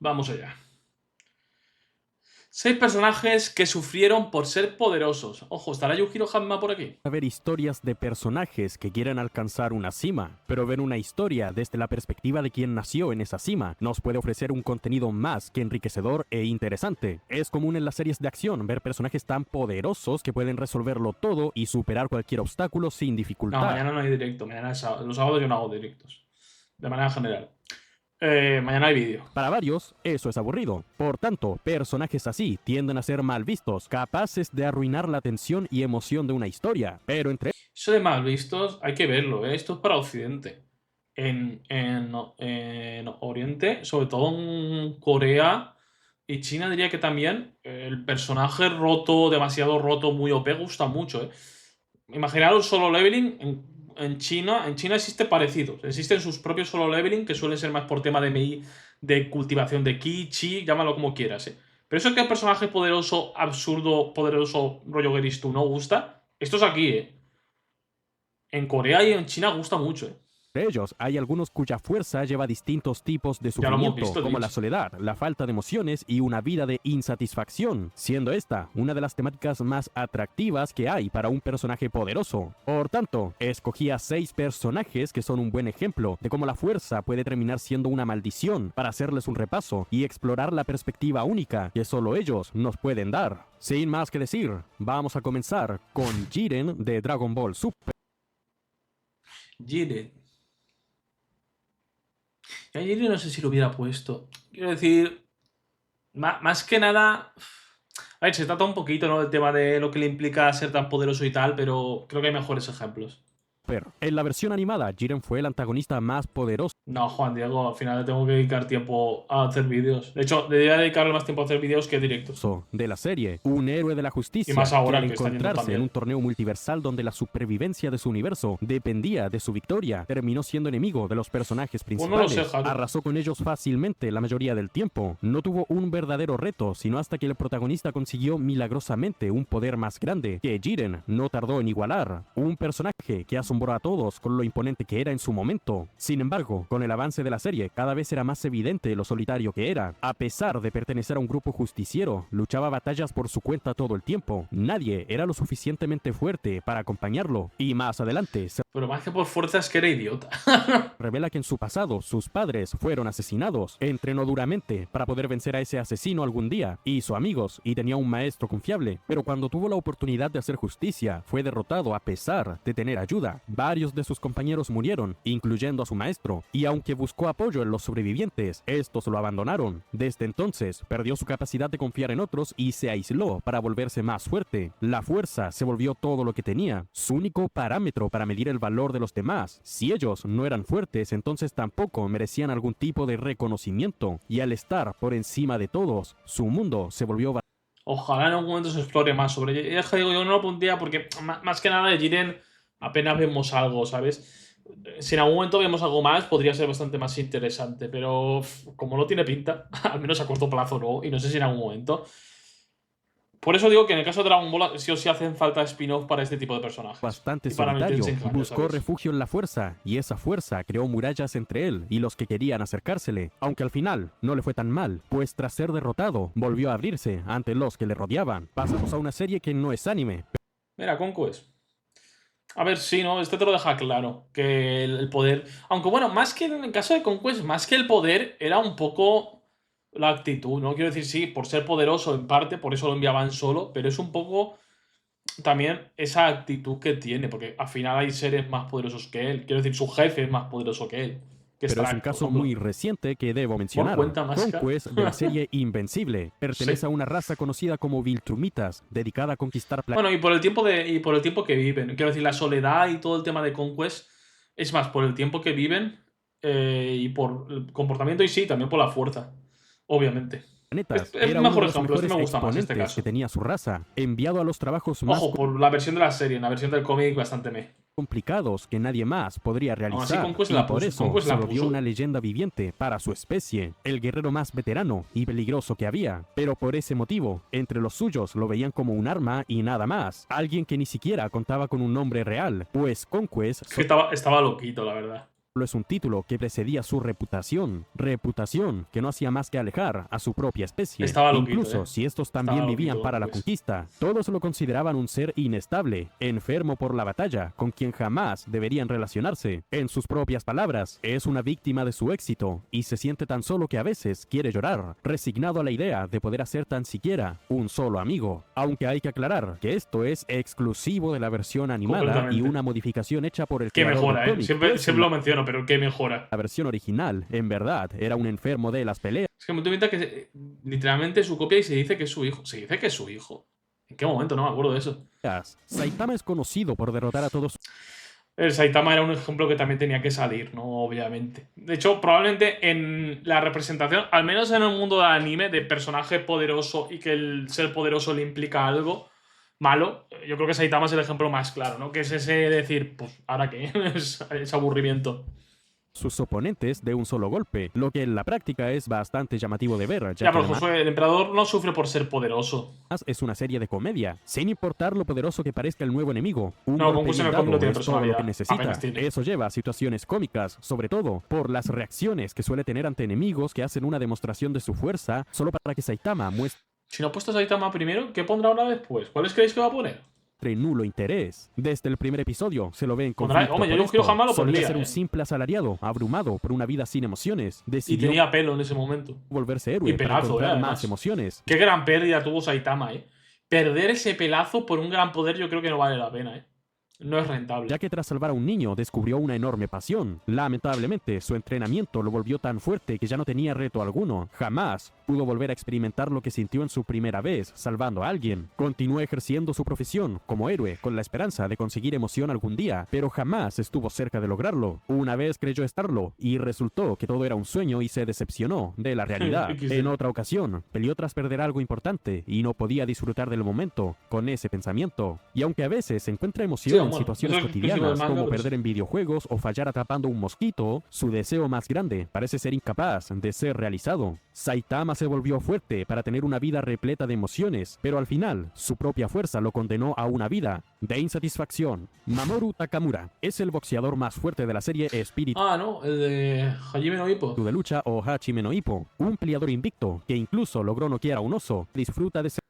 Vamos allá. 6 personajes que sufrieron por ser poderosos. Ojo, ¿estará Yujiro Hanma por aquí? Ver historias de personajes que quieren alcanzar una cima, pero ver una historia desde la perspectiva de quien nació en esa cima nos puede ofrecer un contenido más que enriquecedor e interesante. Es común en las series de acción ver personajes tan poderosos que pueden resolverlo todo y superar cualquier obstáculo sin No, dificultad. mañana no hay directo. Mañana es sábado. Los sábados yo no hago directos. De manera general. Mañana hay vídeo. Para varios, eso es aburrido. Por tanto, personajes así tienden a ser mal vistos, capaces de arruinar la tensión y emoción de una historia. Pero entre Eso de mal vistos hay que verlo, ¿eh? Esto es para Occidente. En Oriente, sobre todo en Corea y China, diría que también el personaje roto, demasiado roto, muy OP, gusta mucho, ¿eh? Imaginaros solo leveling en China. En China existe parecidos. Existen sus propios solo leveling que suelen ser más por tema de MI, de cultivación de ki, chi, llámalo como quieras, ¿eh? Pero eso que el personaje poderoso, absurdo, poderoso, rollo Geristu no gusta, esto es aquí, ¿eh? En Corea y en China gusta mucho, ¿eh? ellos hay algunos cuya fuerza lleva distintos tipos de Ya lo hemos sufrimiento, visto, como la Lich. soledad, la falta de emociones y una vida de insatisfacción, siendo esta una de las temáticas más atractivas que hay para un personaje poderoso. Por tanto, escogí a 6 personajes que son un buen ejemplo de cómo la fuerza puede terminar siendo una maldición para hacerles un repaso y explorar la perspectiva única que solo ellos nos pueden dar. Sin más que decir, vamos a comenzar con Jiren de Dragon Ball Super. Jiren. Ya Jiren no sé si lo hubiera puesto. Quiero decir, más que nada. A ver, se trata un poquito, ¿no? Del tema de lo que le implica ser tan poderoso y tal, pero creo que hay mejores ejemplos. En la versión animada, Jiren fue el antagonista más poderoso No, Juan Diego, al final le tengo que dedicar tiempo a hacer vídeos. De hecho, debería dedicarle más tiempo a hacer vídeos que directos. de la serie, un héroe de la Y más justicia que al ahora que está yendo tan encontrarse en bien. un torneo multiversal donde la supervivencia de su universo dependía de su victoria, terminó siendo enemigo de los personajes Pues no lo principales. sé, Haru. Arrasó con ellos fácilmente la mayoría del tiempo. No tuvo un verdadero reto, sino hasta que el protagonista consiguió milagrosamente un poder más grande que Jiren no tardó en igualar. Un personaje que asombró a todos con lo imponente que era en su momento. Sin embargo, con el avance de la serie, cada vez era más evidente lo solitario que era. A pesar de pertenecer a un grupo justiciero, luchaba batallas por su cuenta todo el tiempo. Nadie era lo suficientemente fuerte para acompañarlo. Y más adelante se Pero más que por fuerza es que era idiota. revela que en su pasado sus padres fueron asesinados. Entrenó duramente para poder vencer a ese asesino algún día. Hizo amigos y tenía un maestro confiable. Pero cuando tuvo la oportunidad de hacer justicia, fue derrotado a pesar de tener ayuda. Varios de sus compañeros murieron, incluyendo a su maestro. Y aunque buscó apoyo en los sobrevivientes, estos lo abandonaron. Desde entonces, perdió su capacidad de confiar en otros y se aisló para volverse más fuerte. La fuerza se volvió todo lo que tenía, su único parámetro para medir el valor de los demás. Si ellos no eran fuertes, entonces tampoco merecían algún tipo de reconocimiento. Y al estar por encima de todos, su mundo se volvió Ojalá en algún momento se explore más sobre. Ya digo, yo no lo pondría porque más que nada de Jiren apenas vemos algo, ¿sabes? Si en algún momento vemos algo más, podría ser bastante más interesante. Pero como no tiene pinta, al menos a corto plazo no, y no sé si en algún momento. Por eso digo que en el caso de Dragon Ball sí o sí hacen falta spin-off para este tipo de personajes. bastante Y para solitario. Tenshinhan, ya Buscó sabéis. refugio en la fuerza, y esa fuerza creó murallas entre él y los que querían acercársele, aunque al final no le fue tan mal, pues tras ser derrotado, volvió a abrirse ante los que le rodeaban. Pasamos a una serie que no es anime, Mira, Conquest. A ver, sí, ¿no? Este te lo deja claro. Que el poder. Aunque bueno, más que en el caso de Conquest, más que el poder, era un poco la actitud, ¿no? Quiero decir, sí, por ser poderoso en parte, por eso lo enviaban solo, pero es un poco también esa actitud que tiene, porque al final hay seres más poderosos que él. Quiero decir, su jefe es más poderoso que él. Que es pero es un Track, por caso ejemplo. muy reciente que debo Bueno, mencionar. cuenta más acá. Conquest de la serie Invencible pertenece Sí. a una raza conocida como Viltrumitas, dedicada a conquistar planetas. Bueno, y por el tiempo que viven. Quiero decir, la soledad y todo el tema de Conquest es más por el tiempo que viven y por el comportamiento y sí, también por la fuerza. Obviamente. Es Era un uno de mejor los ejemplo, este mejores me gusta más este exponentes que caso. tenía su raza, enviado a los trabajos más Ojo, por la versión de la serie, en la versión del cómic bastante complicados que nadie más podría Aún así, realizar, Conquest y la por puso. eso Conquest se la volvió puso. una leyenda viviente para su especie, el guerrero más veterano y peligroso que había. Pero por ese motivo, entre los suyos lo veían como un arma y nada más, alguien que ni siquiera contaba con un nombre real, pues Conquest Es que estaba loquito, la verdad. es un título que precedía su reputación que no hacía más que alejar a su propia especie. Estaba loquito, Incluso si estos también Estaba vivían loquito, para la pues. conquista, todos lo consideraban un ser inestable, enfermo por la batalla, con quien jamás deberían relacionarse. En sus propias palabras, es una víctima de su éxito y se siente tan solo que a veces quiere llorar, resignado a la idea de poder hacer tan siquiera un solo amigo. Aunque hay que aclarar que esto es exclusivo de la versión animada y Completamente. una modificación hecha por el Que creador mejora, del ¿eh? cómic, Siempre, pues siempre lo menciono, pero que mejora. la versión original, en verdad, era un enfermo de las peleas. Es que me doy cuenta que literalmente su copia y se dice que es su hijo. Se dice que es su hijo. ¿En qué momento? No me acuerdo de eso. Saitama es conocido por derrotar a todos El Saitama era un ejemplo que también tenía que salir, ¿no? Obviamente. De hecho, probablemente en la representación, al menos en el mundo del anime, de personaje poderoso y que el ser poderoso le implica algo malo, yo creo que Saitama es el ejemplo más claro, ¿no? Que es ese decir, pues, ¿ahora qué? Es aburrimiento. sus oponentes de un solo golpe, lo que en la práctica es bastante llamativo de ver, ya Ya, que pero Josué, el emperador no sufre por ser poderoso. además es una serie de comedia, sin importar lo poderoso que parezca el nuevo enemigo. Un No, golpe Goku en bien el dado cómic no tiene es todo lo que personalidad. necesita. Apenas tiene. Eso lleva a situaciones cómicas, sobre todo por las reacciones que suele tener ante enemigos que hacen una demostración de su fuerza solo para que Saitama muestre Si no ha puesto Saitama primero, ¿qué pondrá ahora después? ¿Cuáles creéis que va a poner? nulo interés. Desde el primer episodio se lo ve en Pondrá- conflicto hombre, yo por no quiero esto. jamás lo Solía pondría, ser un ¿eh? simple asalariado, abrumado por una vida sin emociones. Y Decidió tenía pelo en ese momento. volverse Y héroe para pelazo, encontrar además. más emociones. Qué gran pérdida tuvo Saitama, ¿eh? Perder ese pelazo por un gran poder yo creo que no vale la pena, ¿eh? No es rentable. Ya que tras salvar a un niño descubrió una enorme pasión. Lamentablemente, su entrenamiento lo volvió tan fuerte que ya no tenía reto alguno. Jamás pudo volver a experimentar lo que sintió en su primera vez salvando a alguien. Continuó ejerciendo su profesión como héroe con la esperanza de conseguir emoción algún día, pero jamás estuvo cerca de lograrlo. Una vez creyó estarlo y resultó que todo era un sueño y se decepcionó de la realidad. XD. En otra ocasión, peleó tras perder algo importante y no podía disfrutar del momento con ese pensamiento. Y aunque a veces encuentra emoción Sí, en bueno, situaciones eso es exclusivo cotidianas del manga, como pero perder sí. en videojuegos o fallar atrapando un mosquito, su deseo más grande parece ser incapaz de ser realizado. Saitama se volvió fuerte para tener una vida repleta de emociones, pero al final, su propia fuerza lo condenó a una vida de insatisfacción. Mamoru Takamura es el boxeador más fuerte de la serie Espíritu Ah, no, el de Hajime no Ippo. de lucha o Hachime no Ippo, un peleador invicto que incluso logró noquear a un oso. Disfruta de ser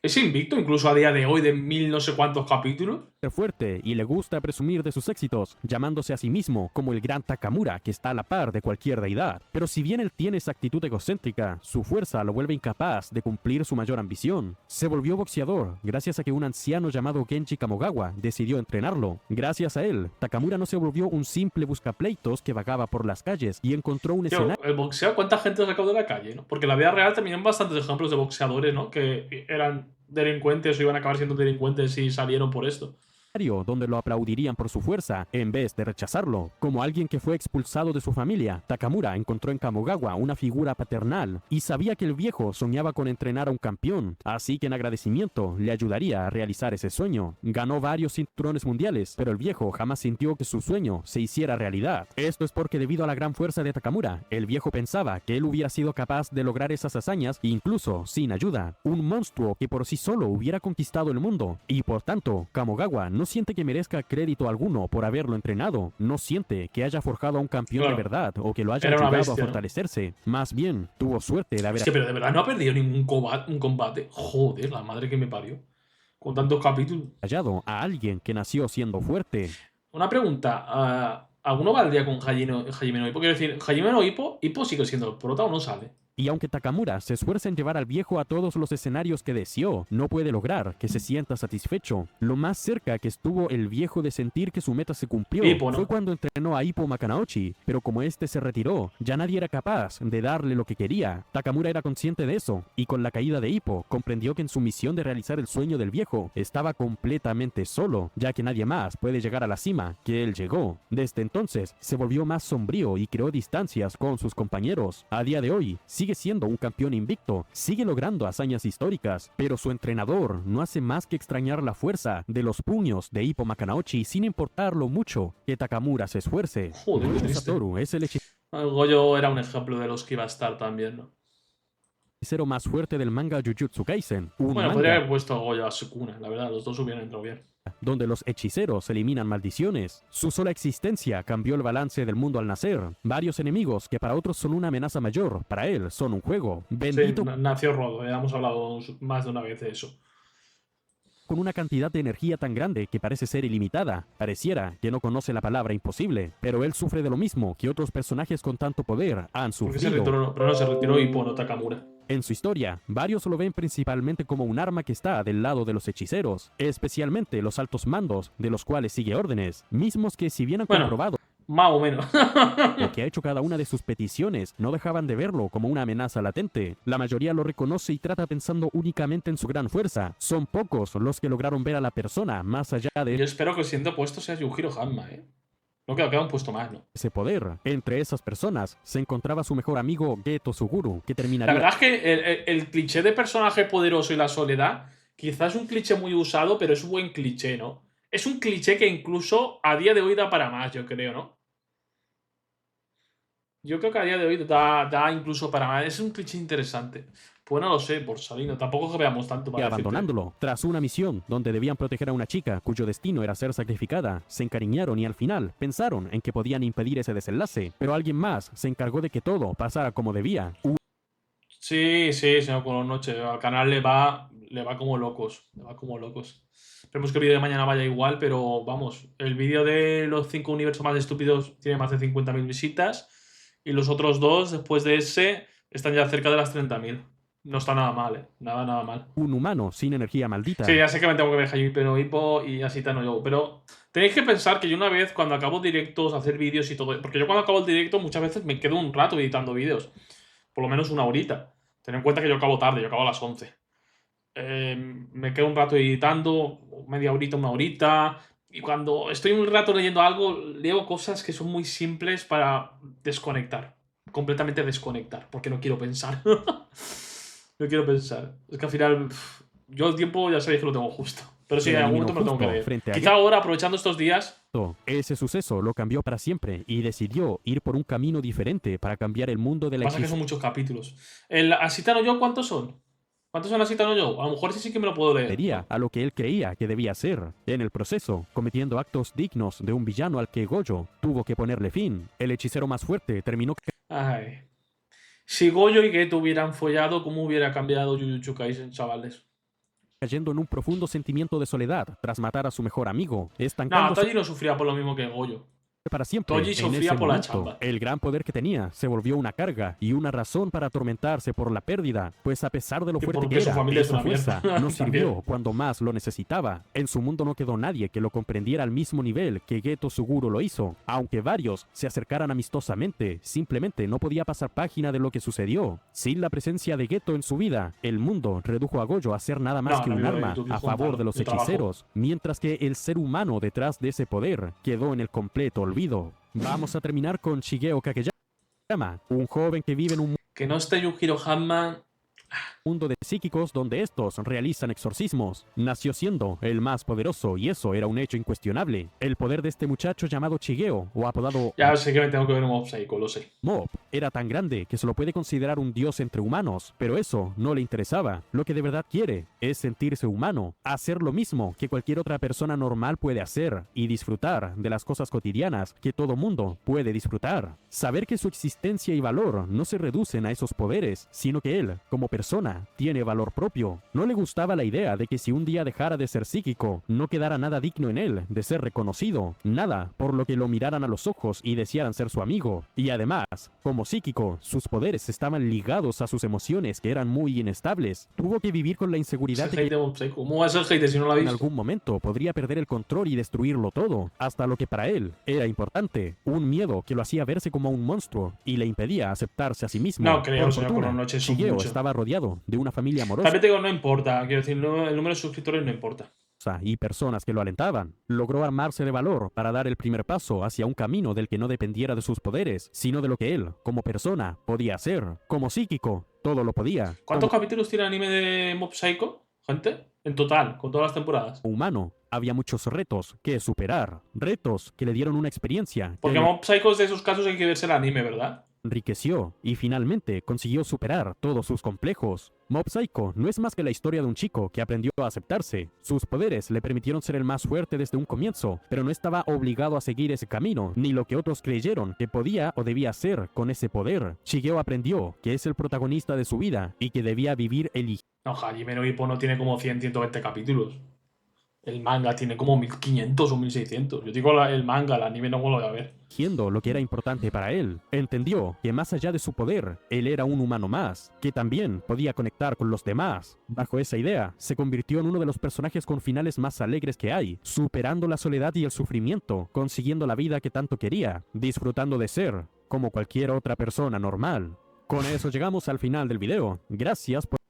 Es invicto incluso a día de hoy de 1000 no sé cuántos capítulos. fuerte y le gusta presumir de sus éxitos, llamándose a sí mismo como el gran Takamura que está a la par de cualquier deidad. Pero si bien él tiene esa actitud egocéntrica, su fuerza lo vuelve incapaz de cumplir su mayor ambición. Se volvió boxeador gracias a que un anciano llamado Genji Kamogawa decidió entrenarlo. Gracias a él, Takamura no se volvió un simple buscapleitos que vagaba por las calles y encontró un Tío, escenario el boxeo, ¿cuánta gente ha sacado de la calle, no? Porque en la vida real también hay bastantes ejemplos de boxeadores, ¿no? Que eran delincuentes o iban a acabar siendo delincuentes y salieron por esto. donde lo aplaudirían por su fuerza en vez de rechazarlo. Como alguien que fue expulsado de su familia, Takamura encontró en Kamogawa una figura paternal y sabía que el viejo soñaba con entrenar a un campeón, así que en agradecimiento le ayudaría a realizar ese sueño. Ganó varios cinturones mundiales, pero el viejo jamás sintió que su sueño se hiciera realidad. Esto es porque debido a la gran fuerza de Takamura, el viejo pensaba que él hubiera sido capaz de lograr esas hazañas incluso sin ayuda. Un monstruo que por sí solo hubiera conquistado el mundo y por tanto, Kamogawa no siente que merezca crédito alguno por haberlo entrenado, no siente que haya forjado a un campeón Claro. de verdad o que lo haya Era una ayudado bestia, a ¿no? fortalecerse. Más bien, tuvo suerte de haber Es que, pero de verdad no ha perdido ningún un combate. Joder, la madre que me parió. Con tantos capítulos. hallado a alguien que nació siendo fuerte. Una pregunta. ¿Alguno valdría con Hajime no Ippo? Quiero decir, Hajime no Ippo, ¿Ippo sigue siendo el prota o no sale? Y aunque Takamura se esfuerza en llevar al viejo a todos los escenarios que deseó, no puede lograr que se sienta satisfecho. Lo más cerca que estuvo el viejo de sentir que su meta se cumplió Ippo, ¿no? fue cuando entrenó a Ippo Makanaochi, pero como este se retiró, ya nadie era capaz de darle lo que quería. Takamura era consciente de eso, y con la caída de Ippo, comprendió que en su misión de realizar el sueño del viejo, estaba completamente solo, ya que nadie más puede llegar a la cima que él llegó. Desde entonces, se volvió más sombrío y creó distancias con sus compañeros. A día de hoy, sigue siendo un campeón invicto, sigue logrando hazañas históricas, pero su entrenador no hace más que extrañar la fuerza de los puños de Ippo Makanaochi sin importar lo mucho que Takamura se esfuerce. Joder, qué Gojo triste. Satoru es el El Goyo era un ejemplo de los que iba a estar también, ¿no? hechicero más fuerte del manga Jujutsu Kaisen, un Bueno, podría manga haber puesto a Goyo a Sukuna, la verdad, los dos hubieran entrado bien. donde los hechiceros eliminan maldiciones. Su sola existencia cambió el balance del mundo al nacer. Varios enemigos que para otros son una amenaza mayor, para él son un juego. Sí, Bendito nació roto, ya hemos hablado más de una vez de eso. con una cantidad de energía tan grande que parece ser ilimitada. Pareciera que no conoce la palabra imposible, pero él sufre de lo mismo que otros personajes con tanto poder han Porque se sufrido. retiró, pero no se retiró Ippo no Takamura. En su historia, varios lo ven principalmente como un arma que está del lado de los hechiceros, especialmente los altos mandos, de los cuales sigue órdenes, mismos que si bien han Bueno, comprobado más o menos. lo que ha hecho cada una de sus peticiones, no dejaban de verlo como una amenaza latente. La mayoría lo reconoce y trata pensando únicamente en su gran fuerza. Son pocos los que lograron ver a la persona más allá Yo de espero que el siguiente puesto sea Yujiro Hanma, ¿eh? No queda un puesto más, ¿no? ese poder. Entre esas personas se encontraba su mejor amigo Geto Suguru, que La terminaría verdad es que el cliché de personaje poderoso y la soledad, quizás es un cliché muy usado, pero es un buen cliché, ¿no? Es un cliché que incluso a día de hoy da para más, yo creo, ¿no? Yo creo que a día de hoy da incluso para más. Es un cliché interesante. Pues no lo sé, por Salino. Tampoco es que veamos tanto para decirte. abandonándolo. Tras una misión donde debían proteger a una chica cuyo destino era ser sacrificada, se encariñaron y al final pensaron en que podían impedir ese desenlace, pero alguien más se encargó de que todo pasara como debía. Sí, señor Colonoche. Al canal le va como locos. Le va como locos. Esperemos que el vídeo de mañana vaya igual, pero vamos. El vídeo de los 5 universos más estúpidos tiene más de 50.000 visitas. Y los otros dos, después de ese, están ya cerca de las 30.000. No está nada mal, ¿eh? Nada mal. Un humano sin energía maldita. Sí, ya sé que me tengo que ver Hajime no Ippo y Asitano Joe, pero tenéis que pensar que yo una vez cuando acabo directos, hacer vídeos y todo, porque yo cuando acabo el directo muchas veces me quedo un rato editando vídeos, por lo menos una horita. Ten en cuenta que yo acabo tarde, yo acabo a las 11. Me quedo un rato editando, media horita, una horita, y cuando estoy un rato leyendo algo, leo cosas que son muy simples para desconectar, completamente desconectar, porque no quiero pensar. No quiero pensar. Es que al final, yo el tiempo ya sabéis que lo tengo justo. Pero sí, en algún momento me lo tengo que leer. frente a Quizá ahora, aprovechando estos días, Ese suceso lo cambió para siempre y decidió ir por un camino diferente para cambiar el mundo de la pasa que son muchos capítulos. ¿El Asitano Joe cuántos son? ¿Cuántos son Asitano Joe? A lo mejor ese sí que me lo puedo leer. hechicería, a lo que él creía que debía hacer. En el proceso, cometiendo actos dignos de un villano al que Gojo tuvo que ponerle fin. El hechicero más fuerte terminó Ay. Si Goyo y Geto hubieran follado, ¿cómo hubiera cambiado Jujutsu Kaisen, chavales? cayendo en un profundo sentimiento de soledad tras matar a su mejor amigo, No, estancándose Toji no sufría por lo mismo que Goyo. para siempre. Toji En sufría ese por la momento, chamba. el gran poder que tenía se volvió una carga y una razón para atormentarse por la pérdida, pues a pesar de lo Y fuerte porque que su era, familia es esa una mierda. fuerza no sirvió También. cuando más lo necesitaba. En su mundo no quedó nadie que lo comprendiera al mismo nivel que Geto Suguru lo hizo. Aunque varios se acercaran amistosamente, simplemente no podía pasar página de lo que sucedió. Sin la presencia de Geto en su vida, el mundo redujo a Gojo a ser nada más No, que no, un yo- arma yo- yo a favor contalo, de los yo trabajo. hechiceros, mientras que el ser humano detrás de ese poder quedó en el completo olvido. Vamos a terminar con Shigeo Kakeyama, un joven que vive en un Que no esté Yujiro Hanma. mundo de psíquicos donde estos realizan exorcismos. Nació siendo el más poderoso y eso era un hecho incuestionable. El poder de este muchacho llamado Shigeo, o apodado Ya sé que me tengo que ver un Mob Psycho, lo sé. Mob, era tan grande que se lo puede considerar un dios entre humanos, pero eso no le interesaba. Lo que de verdad quiere es sentirse humano, hacer lo mismo que cualquier otra persona normal puede hacer y disfrutar de las cosas cotidianas que todo mundo puede disfrutar. Saber que su existencia y valor no se reducen a esos poderes, sino que él, como persona, tiene valor propio. No le gustaba la idea de que si un día dejara de ser psíquico, no quedara nada digno en él de ser reconocido, nada por lo que lo miraran a los ojos y desearan ser su amigo. Y además, como psíquico, sus poderes estaban ligados a sus emociones que eran muy inestables. Tuvo que vivir con la inseguridad Ese de hate que de Mob Psycho. ¿Cómo va a ser hate si no lo ha en visto? algún momento podría perder el control y destruirlo todo, hasta lo que para él era importante, un miedo que lo hacía verse como un monstruo y le impedía aceptarse a sí mismo. No creo, Por señor fortuna, Coronoche, son Shigeo muchos. estaba rodeado de una familia amorosa También te digo, no importa. Quiero decir, el número de suscriptores no importa. y personas que lo alentaban. Logró armarse de valor para dar el primer paso hacia un camino del que no dependiera de sus poderes, sino de lo que él, como persona, podía hacer. Como psíquico, todo lo podía. ¿Cuántos capítulos tiene el anime de Mob Psycho, gente? En total, con todas las temporadas. Como humano, había muchos retos que superar, retos que le dieron una experiencia que Porque Mob Psycho es de esos casos en que verse el anime, ¿verdad? enriqueció y finalmente consiguió superar todos sus complejos. Mob Psycho no es más que la historia de un chico que aprendió a aceptarse. Sus poderes le permitieron ser el más fuerte desde un comienzo, pero no estaba obligado a seguir ese camino, ni lo que otros creyeron que podía o debía hacer con ese poder. Shigeo aprendió que es el protagonista de su vida y que debía vivir eligiendo No, Hajime no Ippo no tiene como 100, 120 capítulos. El manga tiene como 1500 o 1600. Yo digo el manga, el anime no lo voy a ver. lo que era importante para él. Entendió que más allá de su poder, él era un humano más, que también podía conectar con los demás. Bajo esa idea, se convirtió en uno de los personajes con finales más alegres que hay, superando la soledad y el sufrimiento, consiguiendo la vida que tanto quería, disfrutando de ser como cualquier otra persona normal. Con eso llegamos al final del video. Gracias por